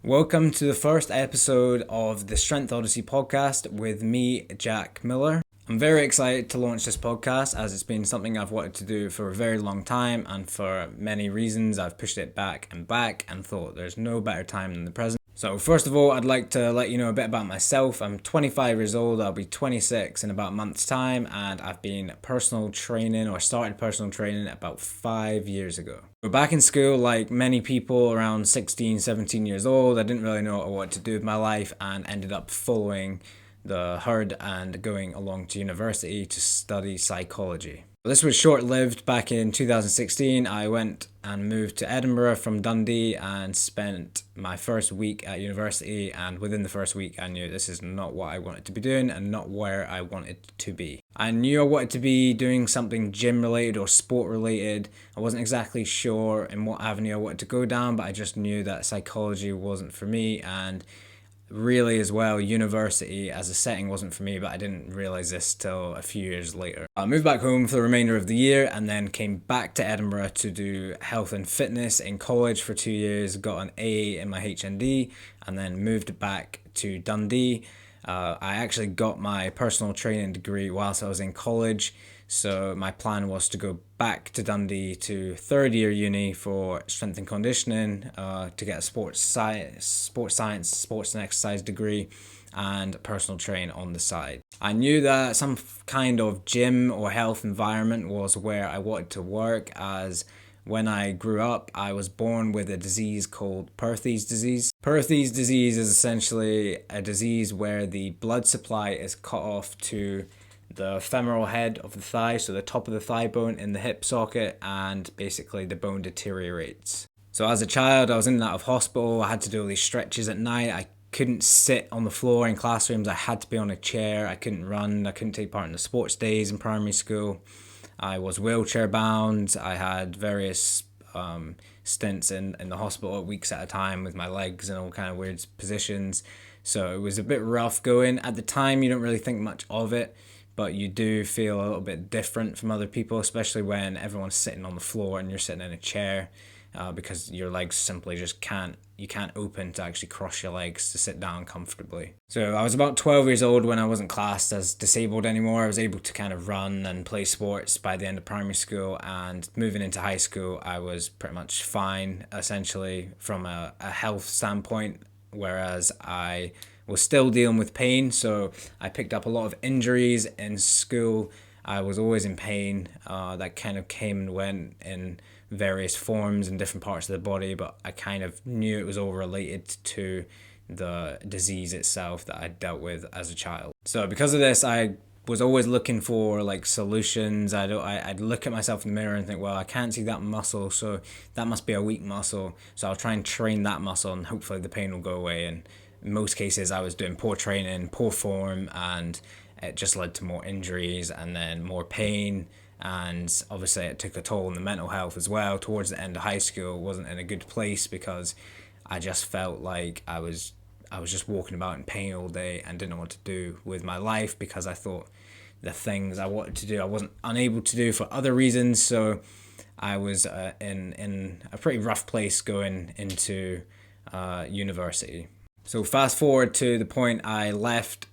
Welcome to the first episode of the Strength Odyssey podcast with me, Jack Miller. I'm very excited to launch this podcast as it's been something I've wanted to do for a very long time, and for many reasons I've pushed it back and thought there's no better time than the present. So first of all, I'd like to let you know a bit about myself. I'm 25 years old, I'll be 26 in about a month's time, and I've been started personal training about 5 years ago. We're back in school like many people around 16, 17 years old. I didn't really know what I wanted to do with my life and ended up following the herd and going along to university to study psychology. This was short-lived. Back in 2016, I went and moved to Edinburgh from Dundee and spent my first week at university, and within the first week I knew this is not what I wanted to be doing and not where I wanted to be. I knew I wanted to be doing something gym-related or sport-related. I wasn't exactly sure in what avenue I wanted to go down, but I just knew that psychology wasn't for me, and really as well, university as a setting wasn't for me, but I didn't realise this till a few years later. I moved back home for the remainder of the year and then came back to Edinburgh to do health and fitness in college for 2 years, got an A in my HND, and then moved back to Dundee. I actually got my personal training degree whilst I was in college, so my plan was to go back to Dundee to third year uni for strength and conditioning, to get a sports and exercise degree, and personal train on the side. I knew that some kind of gym or health environment was where I wanted to work, as when I grew up, I was born with a disease called Perthes disease. Perthes disease is essentially a disease where the blood supply is cut off to the femoral head of the thigh, so the top of the thigh bone in the hip socket, and basically the bone deteriorates. So as a child, I was in and out of hospital. I had to do all these stretches at night. I couldn't sit on the floor in classrooms. I had to be on a chair. I couldn't run. I couldn't take part in the sports days in primary school. I was wheelchair bound. I had various stints in the hospital weeks at a time with my legs in all kind of weird positions. So it was a bit rough going. At the time, you don't really think much of it, but you do feel a little bit different from other people, especially when everyone's sitting on the floor and you're sitting in a chair, because your legs simply just you can't open to actually cross your legs to sit down comfortably. So I was about 12 years old when I wasn't classed as disabled anymore. I was able to kind of run and play sports by the end of primary school, and moving into high school, I was pretty much fine, essentially, from a health standpoint, whereas I was still dealing with pain. So I picked up a lot of injuries in school. I was always in pain. That kind of came and went in various forms in different parts of the body, but I kind of knew it was all related to the disease itself that I dealt with as a child. So because of this, I was always looking for like solutions. I'd look at myself in the mirror and think, well, I can't see that muscle, so that must be a weak muscle. So I'll try and train that muscle and hopefully the pain will go away. And in most cases, I was doing poor training, poor form, and it just led to more injuries and then more pain. And obviously it took a toll on the mental health as well. Towards the end of high school, wasn't in a good place because I just felt like I was just walking about in pain all day and didn't know what to do with my life, because I thought the things I wanted to do I wasn't unable to do for other reasons. So I was in a pretty rough place going into university. So fast forward to the point I left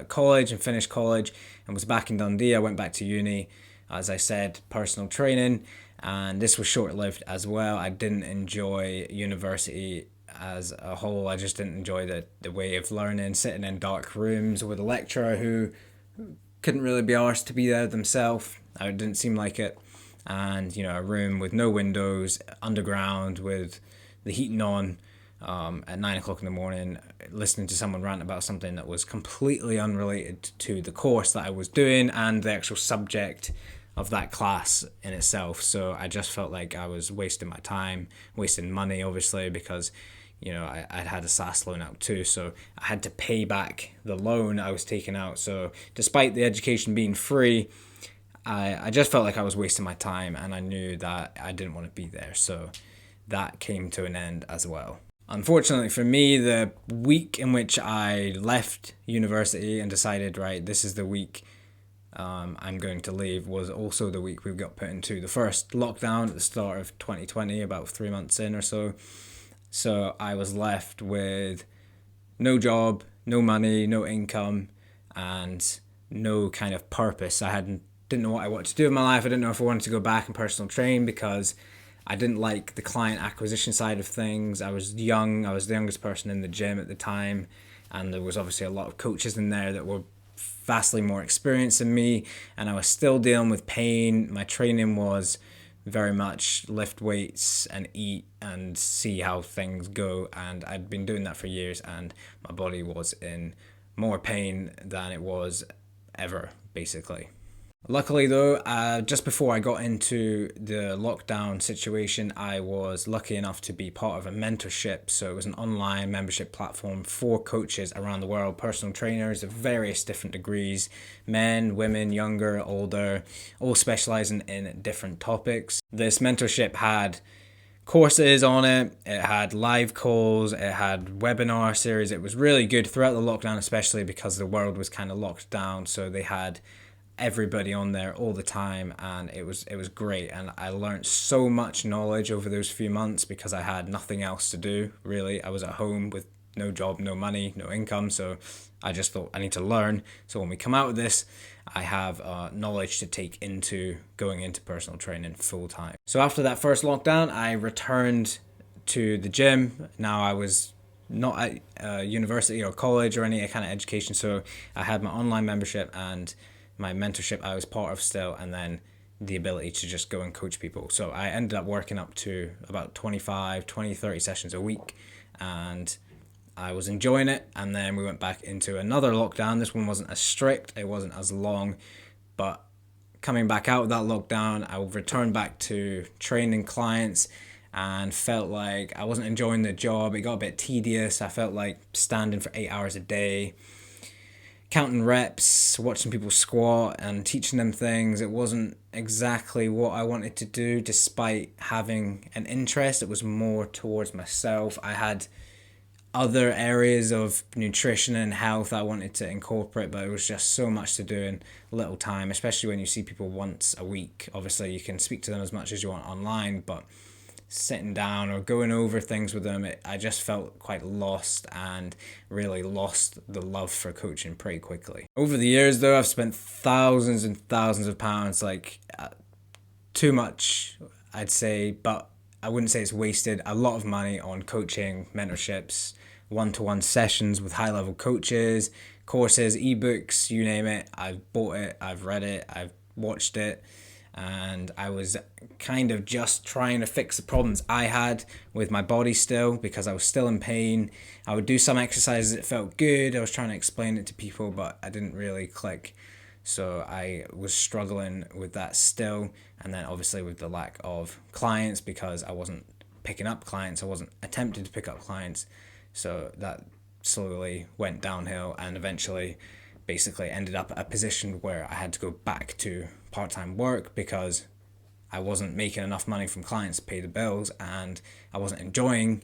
college and finished college and was back in Dundee. I went back to uni, as I said, personal training, and this was short-lived as well. I didn't enjoy university as a whole. I just didn't enjoy the way of learning, sitting in dark rooms with a lecturer who couldn't really be arsed to be there themselves. It didn't seem like it. And, a room with no windows, underground, with the heating on, at 9 o'clock in the morning, listening to someone rant about something that was completely unrelated to the course that I was doing and the actual subject of that class in itself. So I just felt like I was wasting my time, wasting money, obviously, because I'd had a SAS loan out too, so I had to pay back the loan I was taking out. So despite the education being free, I just felt like I was wasting my time, and I knew that I didn't want to be there. So that came to an end as well. Unfortunately for me, the week in which I left university and decided, right, this is the week I'm going to leave, was also the week we got put into the first lockdown at the start of 2020, about 3 months in or so. So I was left with no job, no money, no income, and no kind of purpose. Didn't know what I wanted to do in my life. I didn't know if I wanted to go back and personal train because I didn't like the client acquisition side of things. I was young. I was the youngest person in the gym at the time, and there was obviously a lot of coaches in there that were vastly more experienced than me, and I was still dealing with pain. My training was very much lift weights and eat and see how things go, and I'd been doing that for years, and my body was in more pain than it was ever, basically. Luckily though, just before I got into the lockdown situation, I was lucky enough to be part of a mentorship. So it was an online membership platform for coaches around the world, personal trainers of various different degrees, men, women, younger, older, all specializing in different topics. This mentorship had courses on it, it had live calls, it had webinar series. It was really good throughout the lockdown, especially because the world was kind of locked down. So they had everybody on there all the time, and it was great, and I learned so much knowledge over those few months because I had nothing else to do, really. I was at home with no job, no money, no income, so I just thought I need to learn, so when we come out of this I have knowledge to take into going into personal training full time. So after that first lockdown, I returned to the gym. Now I was not at university or college or any kind of education, so I had my online membership and my mentorship I was part of still, and then the ability to just go and coach people. So I ended up working up to about 30 sessions a week, and I was enjoying it. And then we went back into another lockdown. This one wasn't as strict, it wasn't as long, but coming back out of that lockdown, I returned back to training clients and felt like I wasn't enjoying the job. It got a bit tedious. I felt like standing for 8 hours a day, counting reps, watching people squat and teaching them things. It wasn't exactly what I wanted to do, despite having an interest. It was more towards myself. I had other areas of nutrition and health I wanted to incorporate, but it was just so much to do in little time, especially when you see people once a week. Obviously, you can speak to them as much as you want online, but sitting down or going over things with them, I just felt quite lost and really lost the love for coaching pretty quickly. Over the years though, I've spent thousands and thousands of pounds, too much I'd say, but I wouldn't say it's wasted. A lot of money on coaching, mentorships, one-to-one sessions with high-level coaches, courses, ebooks, you name it. I've bought it, I've read it, I've watched it, and I was kind of just trying to fix the problems I had with my body still, because I was still in pain. I would do some exercises that felt good. I was trying to explain it to people, but I didn't really click. So I was struggling with that still, and then obviously with the lack of clients, because I wasn't picking up clients, I wasn't attempting to pick up clients. So that slowly went downhill, and eventually basically ended up at a position where I had to go back to part-time work because I wasn't making enough money from clients to pay the bills, and I wasn't enjoying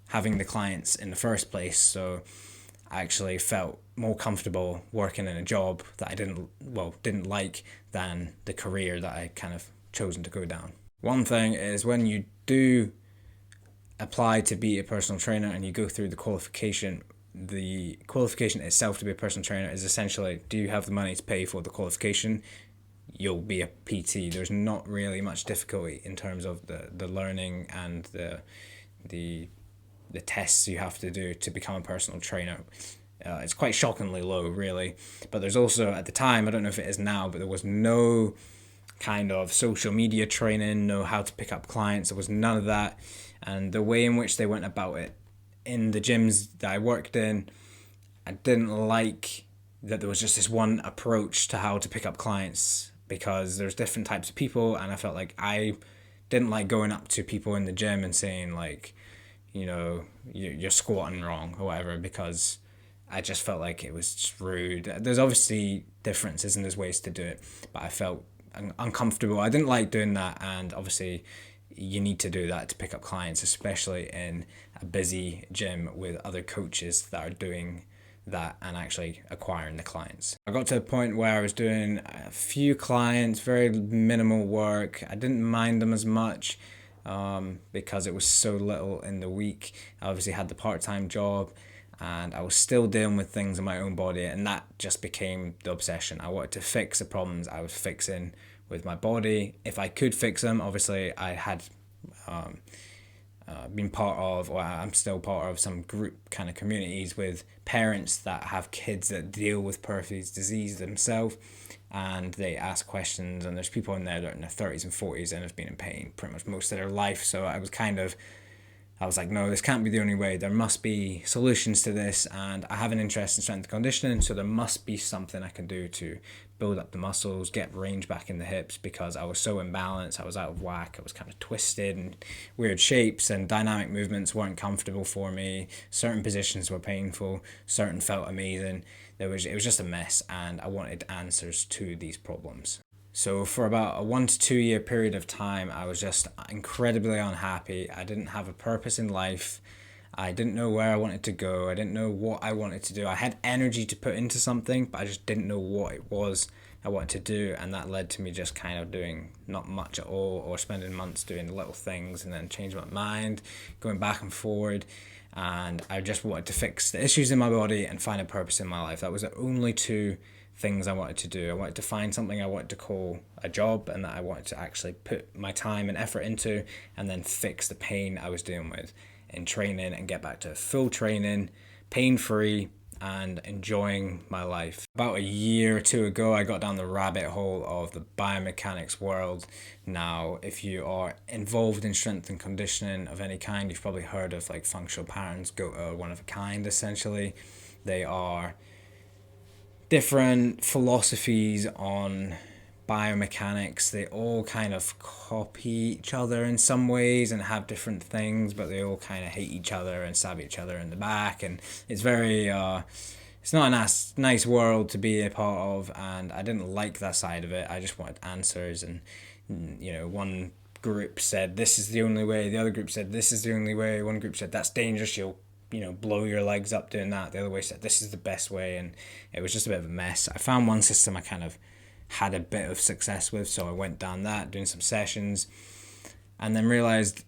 having the clients in the first place. So I actually felt more comfortable working in a job that I didn't like than the career that I kind of chosen to go down. One thing is, when you do apply to be a personal trainer and you go through the qualification itself to be a personal trainer is essentially, do you have the money to pay for the qualification? You'll be a PT. There's not really much difficulty in terms of the learning and the tests you have to do to become a personal trainer. It's quite shockingly low, really. But there's also, at the time, I don't know if it is now, but there was no kind of social media training, no how to pick up clients. There was none of that. And the way in which they went about it in the gyms that I worked in, I didn't like that there was just this one approach to how to pick up clients, because there's different types of people, and I felt like I didn't like going up to people in the gym and saying like, you know, you're squatting wrong or whatever, because I just felt like it was just rude. There's obviously differences and there's ways to do it, but I felt uncomfortable. I didn't like doing that, and obviously you need to do that to pick up clients, especially in a busy gym with other coaches that are doing that and actually acquiring the clients. I got to a point where I was doing a few clients, very minimal work. I didn't mind them as much, because it was so little in the week. I obviously had the part-time job, and I was still dealing with things in my own body, and that just became the obsession. I wanted to fix the problems I was fixing with my body. If I could fix them, obviously I had been part of, or I'm still part of, some group kind of communities with parents that have kids that deal with Perthes disease themselves, and they ask questions, and there's people in there that are in their 30s and 40s and have been in pain pretty much most of their life. So I was like, no, this can't be the only way. There must be solutions to this, and I have an interest in strength and conditioning, so there must be something I can do to build up the muscles, get range back in the hips, because I was so imbalanced, I was out of whack, I was kind of twisted and weird shapes, and dynamic movements weren't comfortable for me. Certain positions were painful, certain felt amazing. It was just a mess, and I wanted answers to these problems. So for about a 1 to 2 year period of time, I was just incredibly unhappy. I didn't have a purpose in life. I didn't know where I wanted to go. I didn't know what I wanted to do. I had energy to put into something, but I just didn't know what it was I wanted to do. And that led to me just kind of doing not much at all, or spending months doing little things and then changing my mind, going back and forward. And I just wanted to fix the issues in my body and find a purpose in my life. That was the only two things I wanted to do. I wanted to find something I wanted to call a job, and that I wanted to actually put my time and effort into, and then fix the pain I was dealing with in training and get back to full training, pain-free, and enjoying my life. About a year or two ago, I got down the rabbit hole of the biomechanics world. Now, if you are involved in strength and conditioning of any kind, you've probably heard of like functional patterns, one of a kind essentially. They are different philosophies on biomechanics. They all kind of copy each other in some ways and have different things, but they all kind of hate each other and stab each other in the back. And it's very it's not a nice world to be a part of, and I didn't like that side of it. I just wanted answers, and one group said this is the only way, the other group said this is the only way, one group said that's dangerous, you'll blow your legs up doing that. The other way said this is the best way, and it was just a bit of a mess. I found one system I kind of had a bit of success with, so I went down that, doing some sessions, and then realized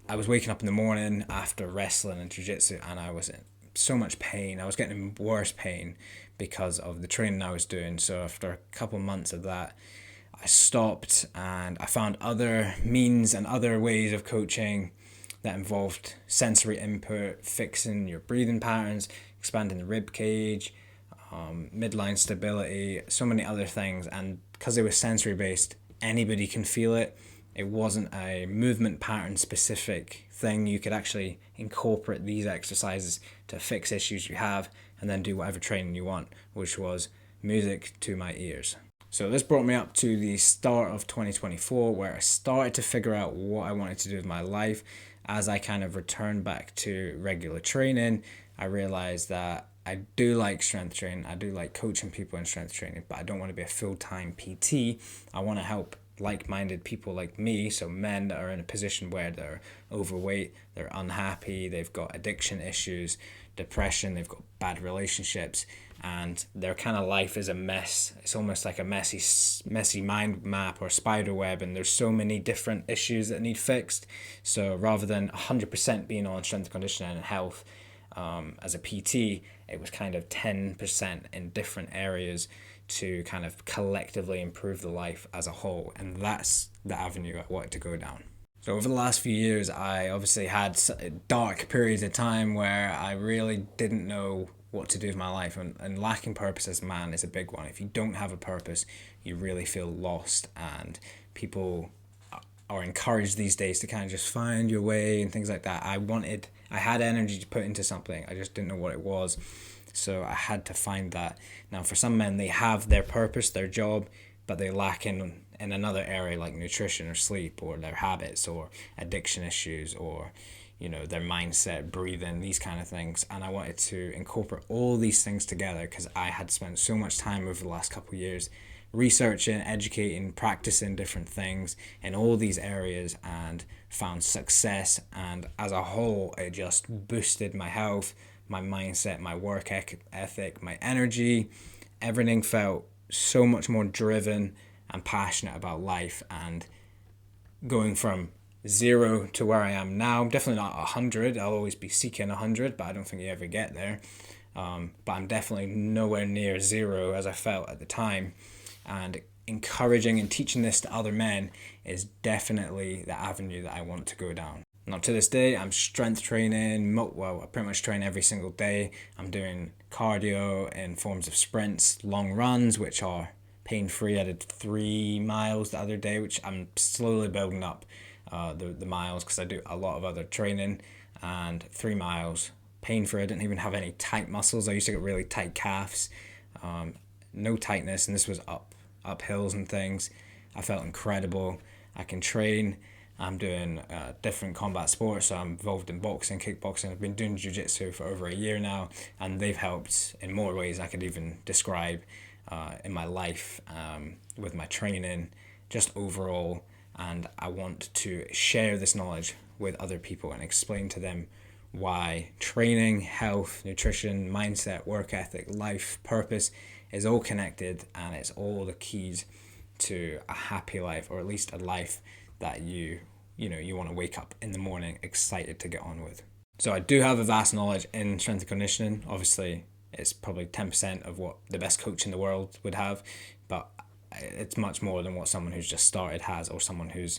I was waking up in the morning after wrestling and jiu-jitsu, and I was in so much pain. I was getting worse pain because of the training I was doing. So after a couple months of that, I stopped, and I found other means and other ways of coaching that involved sensory input, fixing your breathing patterns, expanding the rib cage, midline stability, so many other things. And because it was sensory based, anybody can feel it. It wasn't a movement pattern specific thing. You could actually incorporate these exercises to fix issues you have, and then do whatever training you want, which was music to my ears. So this brought me up to the start of 2024, where I started to figure out what I wanted to do with my life. As I kind of returned back to regular training, I realized that I do like strength training. I do like coaching people in strength training, but I don't want to be a full-time PT. I want to help like-minded people like me, so men that are in a position where they're overweight, they're unhappy, they've got addiction issues, depression, they've got bad relationships, and their kind of life is a mess. It's almost like a messy mind map or spider web, and there's so many different issues that need fixed. So rather than 100% being on strength and conditioning and health as a PT, it was kind of 10% in different areas to kind of collectively improve the life as a whole. And that's the avenue I wanted to go down. So over the last few years, I obviously had dark periods of time where I really didn't know what to do with my life, and lacking purpose as a man is a big one. If you don't have a purpose, you really feel lost, and people are encouraged these days to kind of just find your way and things like that. I had energy to put into something, I just didn't know what it was, so I had to find that. Now for some men, they have their purpose, their job, but they lack in another area like nutrition or sleep or their habits or addiction issues or their mindset, breathing, these kind of things. And I wanted to incorporate all these things together because I had spent so much time over the last couple of years researching, educating, practicing different things in all these areas, and found success. And as a whole, it just boosted my health, my mindset, my work ethic, my energy. Everything felt so much more driven and passionate about life, and going from 0 to where I am now. I'm definitely not 100. I'll always be seeking 100, but I don't think you ever get there. But I'm definitely nowhere near 0 as I felt at the time. And encouraging and teaching this to other men is definitely the avenue that I want to go down. Now, to this day, I'm strength training. Well, I pretty much train every single day. I'm doing cardio in forms of sprints, long runs, which are pain-free. I did 3 miles the other day, which I'm slowly building up the miles because I do a lot of other training. And 3 miles pain-free. I didn't even have any tight muscles. I used to get really tight calves, no tightness, and this was up hills and things. I felt incredible. I can train. I'm doing different combat sports, so I'm involved in boxing, kickboxing. I've been doing jiu-jitsu for over a year now, and they've helped in more ways I could even describe in my life, with my training, just overall. And I want to share this knowledge with other people and explain to them why training, health, nutrition, mindset, work ethic, life, purpose is all connected, and it's all the keys to a happy life, or at least a life that you want to wake up in the morning excited to get on with. So I do have a vast knowledge in strength and conditioning. Obviously, it's probably 10% of what the best coach in the world would have, but it's much more than what someone who's just started has, or someone who's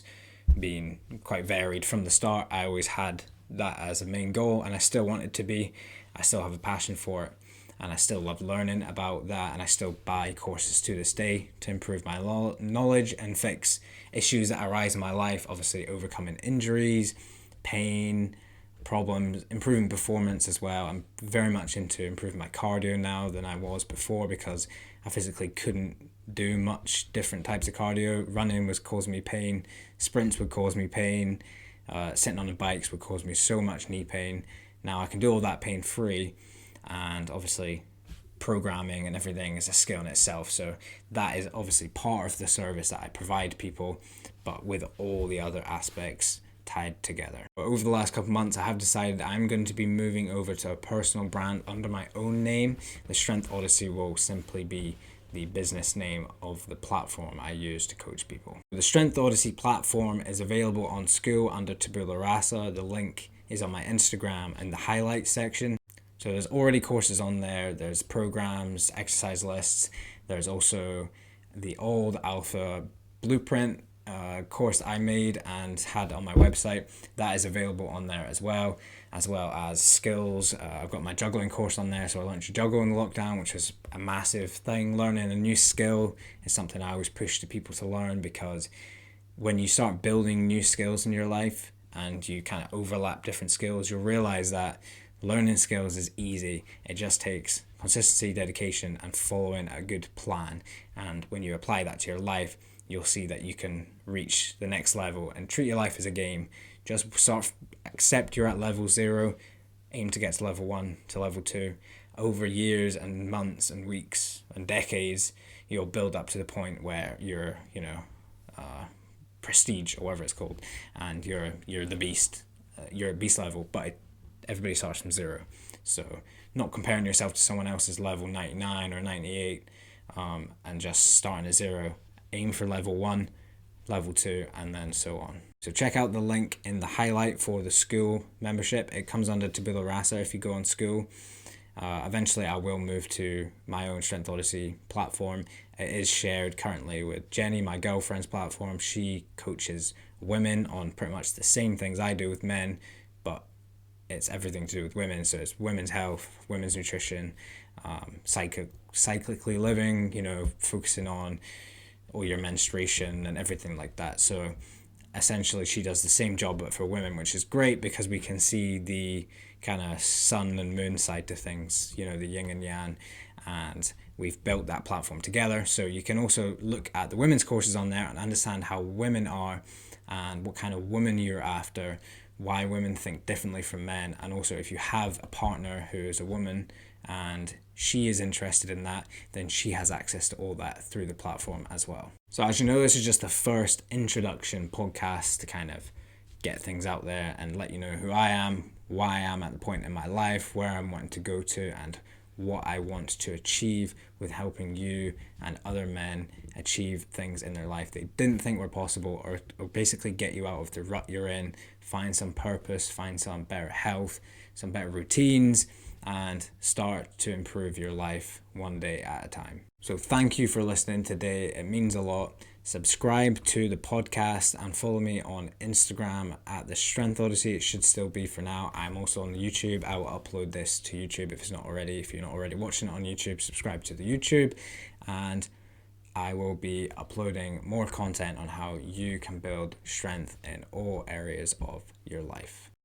been quite varied from the start. I always had that as a main goal, and I still want it to be. I still have a passion for it, and I still love learning about that, and I still buy courses to this day to improve my knowledge and fix issues that arise in my life. Obviously, overcoming injuries, pain, problems, improving performance as well. I'm very much into improving my cardio now than I was before, because I physically couldn't do much different types of cardio. Running was causing me pain, sprints would cause me pain, sitting on the bikes would cause me so much knee pain. Now I can do all that pain free, and obviously programming and everything is a skill in itself, so that is obviously part of the service that I provide people, but with all the other aspects tied together. But over the last couple of months, I have decided I'm going to be moving over to a personal brand under my own name. The Strength Odyssey will simply be the business name of the platform I use to coach people. The Strength Odyssey platform is available on School under Tabula Rasa. The link is on my Instagram in the highlights section. So there's already courses on there. There's programs, exercise lists. There's also the old Alpha Blueprint course I made and had on my website. That is available on there as well as skills. I've got my juggling course on there, so I learned to juggle in the lockdown, which was a massive thing. Learning a new skill is something I always push to people to learn, because when you start building new skills in your life and you kind of overlap different skills, you'll realize that learning skills is easy. It just takes consistency, dedication, and following a good plan. And when you apply that to your life, you'll see that you can reach the next level and treat your life as a game. Just sort of accept you're at level 0, aim to get to level 1 to level 2. Over years and months and weeks and decades, you'll build up to the point where you're, prestige, or whatever it's called, and you're the beast. You're at beast level, but everybody starts from 0. So not comparing yourself to someone else's level 99 or 98, and just starting at 0. Aim for level 1, level 2, and then so on. So check out the link in the highlight for the School membership. It comes under Tabula Rasa if you go on School. Eventually I will move to my own Strength Odyssey platform. It is shared currently with Jenny, my girlfriend's platform. She coaches women on pretty much the same things I do with men, but it's everything to do with women. So it's women's health, women's nutrition, cyclically living, focusing on all your menstruation and everything like that. So essentially she does the same job but for women, which is great because we can see the kind of sun and moon side to things, the yin and yang, and we've built that platform together. So you can also look at the women's courses on there and understand how women are and what kind of woman you're after, why women think differently from men, and also if you have a partner who is a woman and she is interested in that, then she has access to all that through the platform as well. So as you know, this is just the first introduction podcast to kind of get things out there and let you know who I am, why I am at the point in my life, where I'm wanting to go to, and what I want to achieve with helping you and other men achieve things in their life they didn't think were possible, or basically get you out of the rut you're in, find some purpose, find some better health, some better routines, and start to improve your life one day at a time. So thank you for listening today. It means a lot. Subscribe to the podcast and follow me on Instagram at The Strength Odyssey. It should still be for now. I'm also on YouTube. I will upload this to YouTube if it's not already. If you're not already watching it on YouTube, subscribe to the YouTube, and I will be uploading more content on how you can build strength in all areas of your life.